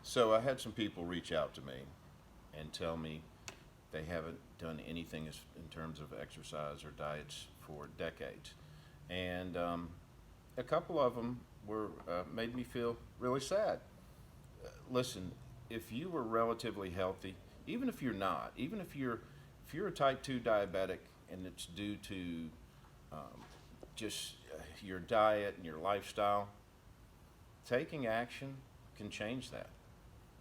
So I had some people reach out to me and tell me they haven't done anything in terms of exercise or diets for decades, and a couple of them were made me feel really sad. Listen, if you were relatively healthy, even if you're not, even if you're a type 2 diabetic and it's due to just your diet and your lifestyle, taking action can change that.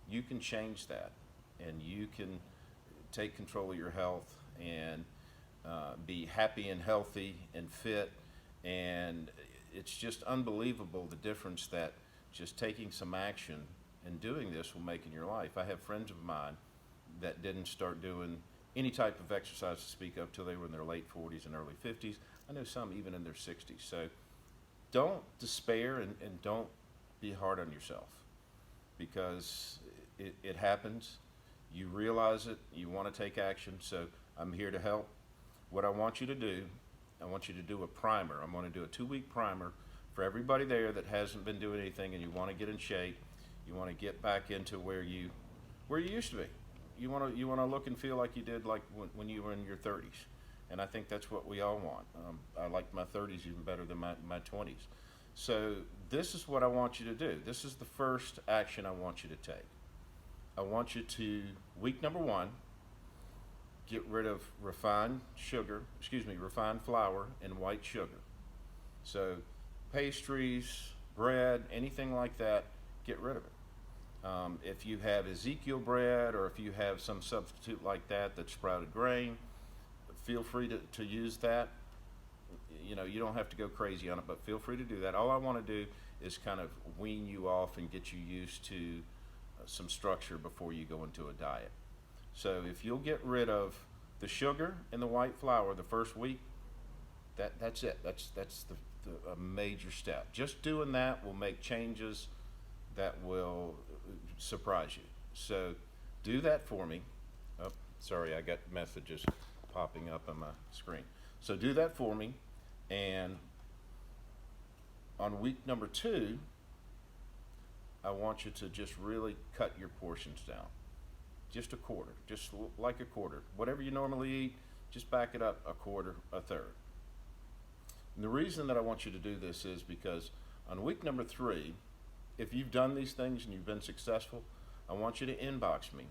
You can change that, and you can take control of your health and be happy and healthy and fit. And it's just unbelievable the difference that just taking some action and doing this will make in your life. I have friends of mine that didn't start doing any type of exercise to speak of till they were in their late 40s and early 50s. I know some even in their 60s. So don't despair, and don't be hard on yourself, because it happens. You realize it, you want to take action. So I'm here to help. What I want you to do, I want you to do a primer. I'm going to do a 2-week primer for everybody there that hasn't been doing anything and you want to get in shape. You want to get back into where you used to be. You want to look and feel like you did like when you were in your 30s. And I think that's what we all want. I like my 30s even better than my 20s. So this is what I want you to do. This is the first action I want you to take. I want you to, week number 1, get rid of refined flour and white sugar. So pastries, bread, anything like that, get rid of it. If you have Ezekiel bread, or if you have some substitute like that that's sprouted grain, feel free to use that. You don't have to go crazy on it, but feel free to do that. All I want to do is kind of wean you off and get you used to some structure before you go into a diet. So if you'll get rid of the sugar and the white flour the first week, that's it. That's a major step. Just doing that will make changes that will surprise you. So do that for me. Oh, sorry, I got messages popping up on my screen. So do that for me, and on week number 2, I want you to just really cut your portions down. Just a quarter, just like a quarter. Whatever you normally eat, just back it up a quarter, a third. And the reason that I want you to do this is because on week number 3, if you've done these things and you've been successful, I want you to inbox me,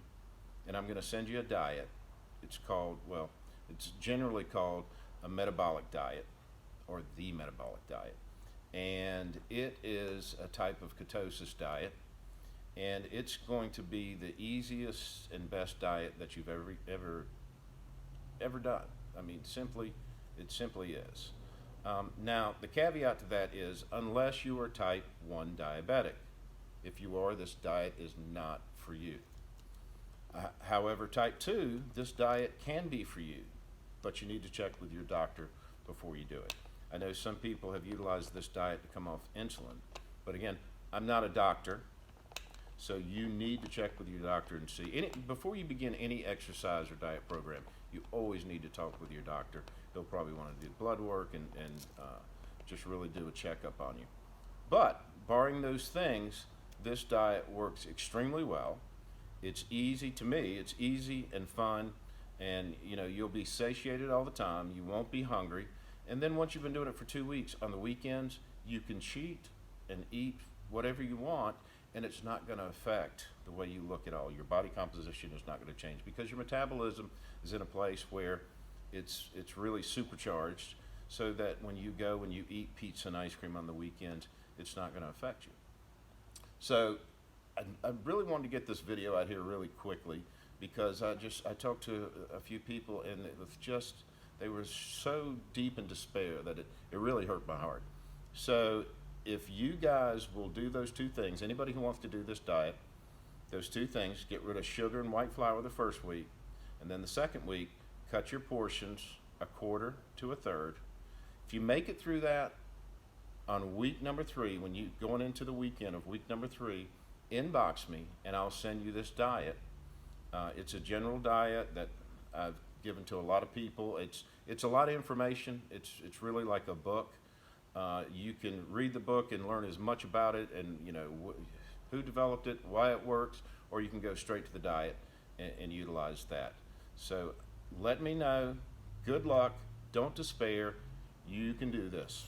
and I'm going to send you a diet. It's generally called a metabolic diet, or the metabolic diet. And it is a type of ketosis diet, and it's going to be the easiest and best diet that you've ever done. I mean, it simply is. Now, the caveat to that is, unless you are type 1 diabetic. If you are, this diet is not for you. However, type 2, this diet can be for you, but you need to check with your doctor before you do it. I know some people have utilized this diet to come off insulin, but again, I'm not a doctor, so you need to check with your doctor and see. Before you begin any exercise or diet program, you always need to talk with your doctor. He'll probably want to do blood work and just really do a checkup on you. But barring those things, this diet works extremely well. It's easy to me. It's easy and fun, and you'll be satiated all the time. You won't be hungry. And then once you've been doing it for 2 weeks, on the weekends, you can cheat and eat whatever you want, and it's not going to affect the way you look at all. Your body composition is not going to change because your metabolism is in a place where it's really supercharged, so that when you go and you eat pizza and ice cream on the weekends, it's not going to affect you. So I really wanted to get this video out here really quickly, because I talked to a few people, and they were so deep in despair that it really hurt my heart. So if you guys will do those 2 things, anybody who wants to do this diet, those 2 things, get rid of sugar and white flour the first week, and then the second week, cut your portions a quarter to a third. If you make it through that, on week number 3, when you going into the weekend of week number 3, inbox me and I'll send you this diet. It's a general diet that I've given to a lot of people. It's a lot of information. It's really like a book. You can read the book and learn as much about it, and who developed it, why it works, or you can go straight to the diet and utilize that. So let me know. Good luck. Don't despair. You can do this.